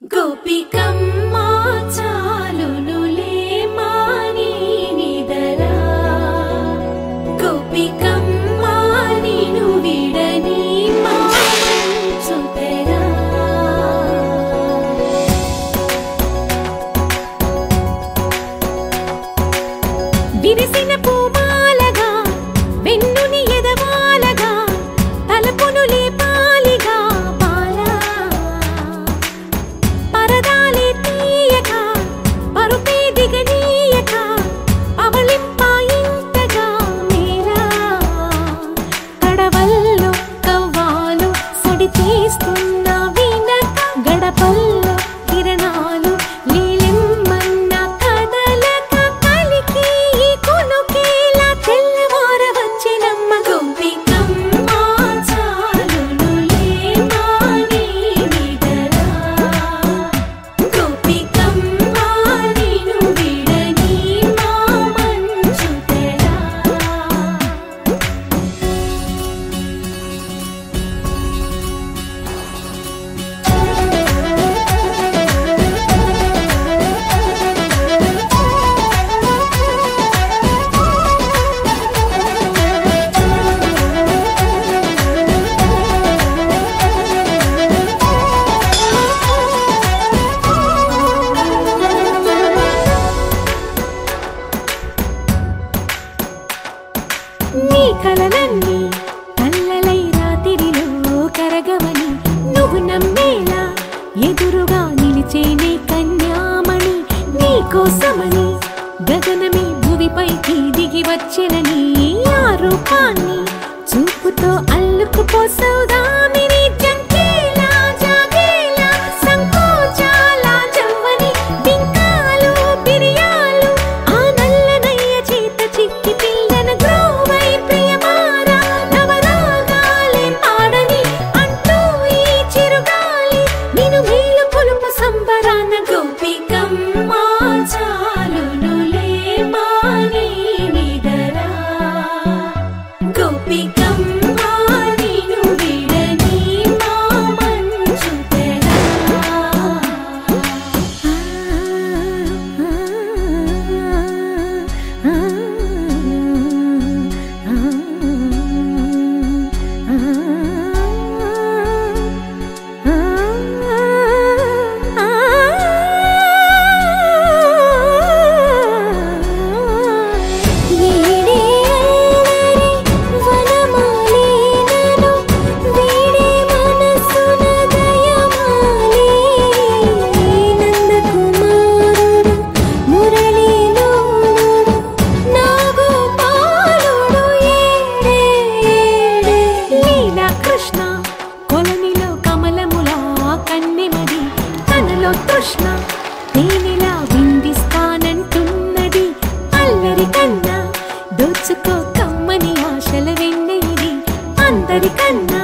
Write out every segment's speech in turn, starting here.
గోపికమ్మా చాలునులే మాని నిదరా గోపికమ్మా నిను విడని మాంచుతెరా విరిసిన పూమాలగా వెన్నుని ఎదవాలగా తలపును లేపాలిగా బాలా పరదాలే తీయక పరుపే దిగనీయక అవలింపాయింతగా మేరా కడవల్లో కవ్వాలు సడి చేస్తున్న వినక గడపల్లో కిరణాలు లీలెమ్మన్న కదలక కలికి ఈ కొనుకేలా తెల్లవార వచ్చినమ్మ గోపికమ్మా చాలునులే మాని నిదరా గోపికమ్మా నిను విడని మా మంచుతెరా నీ కలలన్నీ కల్లలై రాత్రిలో కరగవని నువ్వు నమ్మేలా ఎదురుగా నిలిచేనే కన్యామణి నీ కోసమని గగనమే భూమిపైకి దిగి వచ్చెనని ఆ రూపాన్ని చూపుతో అల్లుకుపోసౌదామిని జంకేలా జాగేలా సంకోచాల జవ్వని బింకాలు బిరియాలు ఆ నల్లనయ్య చేత చిక్కి పిల్లన గ్రోవై ప్రియమారా నవరాగాలే పాడని అంటూ ఈ చిరుగాలి నిన్ను మేలు కొలుపు సంబరాన గోపికమ్మా చాలునులే మాని నిదరా గోపికమ్మా నిను విడని మా మంచుతెరా వీడే అల్లరి వనమాలినను వీడే మనసున దయమాలి నందకుమారుడు మురళీలోలుడు నాగోపాలుడు ఏడే లీలా కృష్ణ కొలనిలో కమలములా కన్నెమది తనలో తృష్ణ తేనెలా విందిస్తానంటున్నది అల్లరి కన్నా దోచుకో కమ్మని ఆశల వెన్నెయిది అందరికన్నా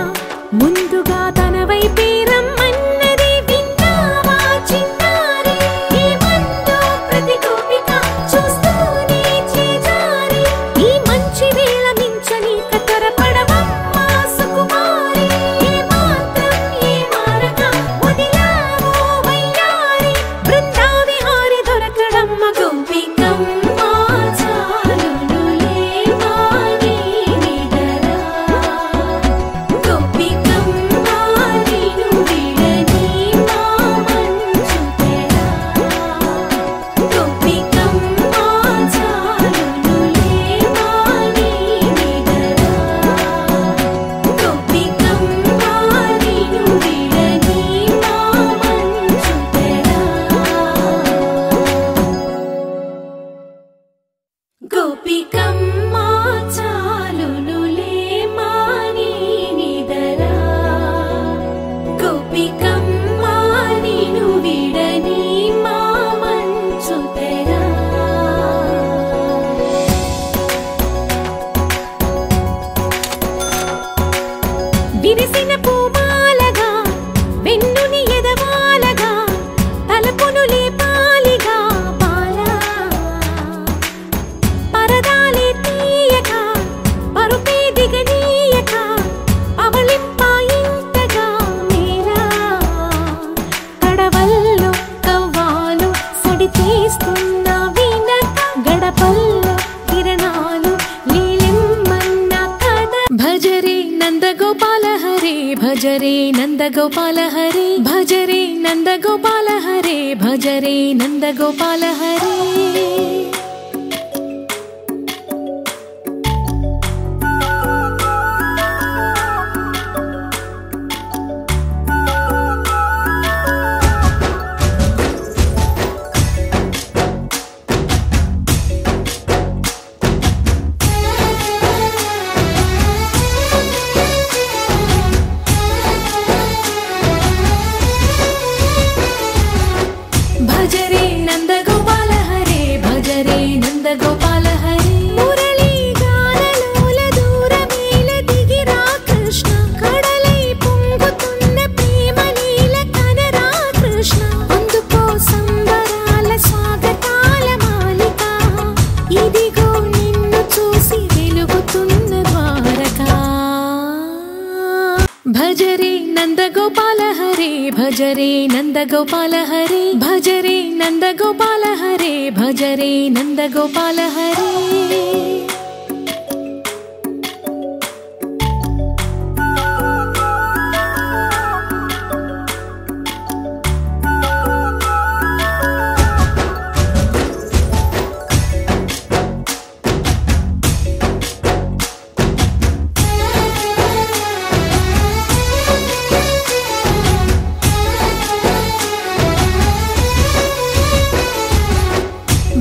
ముందుగా తన వైపే రమ్మన్నది విన్నావా చిన్నారి ఏమందో ప్రతి గోపిక చూస్తూనే చేజారి ఈ మంచి వేళ మించని కతరపడవమ్మా సుకుమారి ఏ మాత్రం ఏ మారక వదిలావో వయ్యారి బృందావిహారి దొరకడమ్మ గోపికమ్మా చాలునులే మాని నిదరా గోపికమ్మా నిను విడని మా మంచుతెరా గోపికమ్మా చాలునులే మాని నిదరా గోపికమ్మా నిను విడని మా మంచుతెరా గోపికమ్మా చాలునులే మాని నిదరా గోపికమ్మా నిను విడని మా మంచుతెరా విరిసిన పూమాలగా వెన్నుని ఎదవాలగా తలపును లేపాలిగా బాలా పరదాలే తీయక పరుపే దిగనీయక అవలింపాయింతగా మేరా కడవల్లో భజరే నందగోపాల హరే భజరే నందగోపాల హరే భజరే నందగోపాల హరే భజరే నందగోపాల హరే భజరే నందగోపాల హరే మురళీ గానలోల దూరమేల దిగిరా కృష్ణ కడలై పొంగుతున్న ప్రేమ లీల కనరా కృష్ణ అందుకో సంబరాల స్వాగతాల మాలిక ఇదిగో నిన్ను చూసి వెలుగుతున్న ద్వారకా భజరే నందగోపాల హరే భజరే నందగోపాల హరే భజరే నందగోపాల హరే భజరే నందగోపాల హరే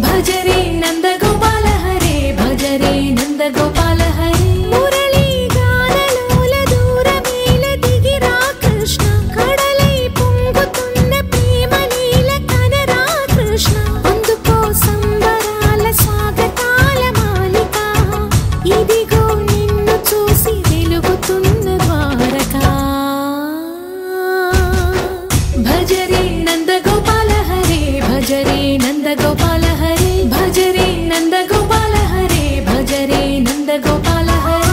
భజరే నందగోపాల హరే భజరే నందగోపాల హరే మురళీ గానలోల దూరమేల దిగిరా కృష్ణ కడలై పొంగుతున్న ప్రేమ లీల కనరా కృష్ణ అందుకో సంబరాల స్వాగతాల మాలిక ఇదిగో నిన్ను చూసి వెలుగుతున్న ద్వారకా భజరే నందగోపాల హరే భజరే నందగోపాల హరే భజరే నందగోపాల హరే భజరే నందగోపాల హరే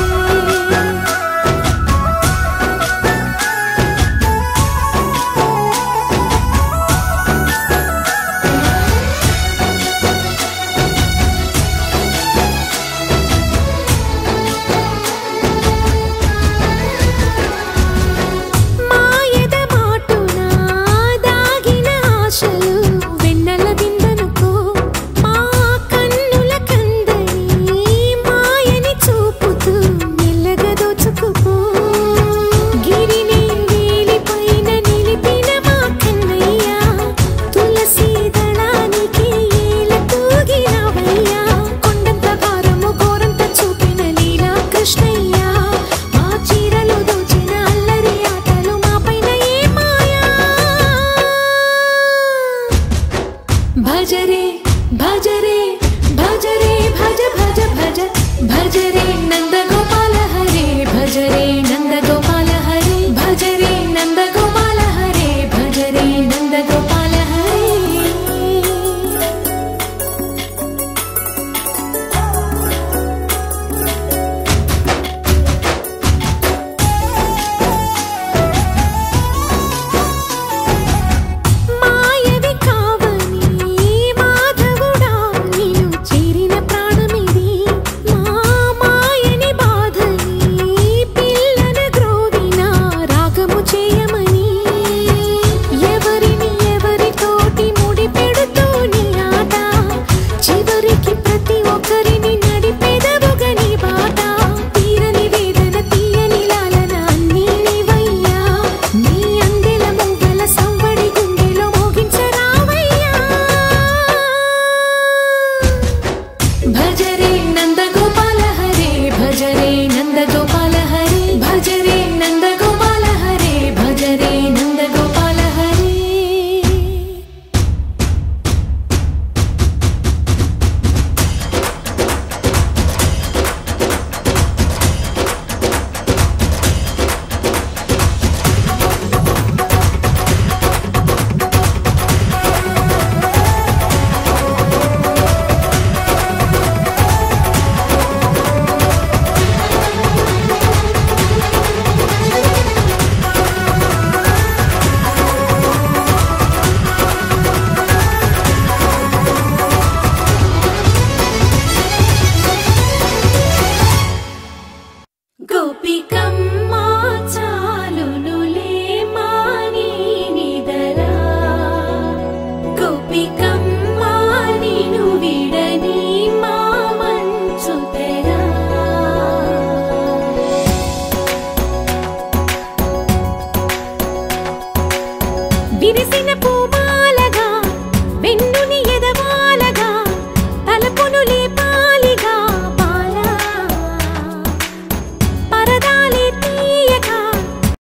మాయద మాటున దాగిన ఆశలు వెన్నెల దిందనుకో మా కన్నుల కందని మాయని చూపుతూ మెల్లగా దోచుకుపో గిరిని వేలిపైన నిలిపిన మా కన్నయ్య తులసి దళానికి ఏల తూగినవయ్యా కొండంత భారము గోరంత చూపిన లీలా కృష్ణయ్య మా చీరలు దోచిన అల్లరి ఆటలు మా పైన ఏ మాయా భజరే భజరే భజరే భజ భజ భజ భజరే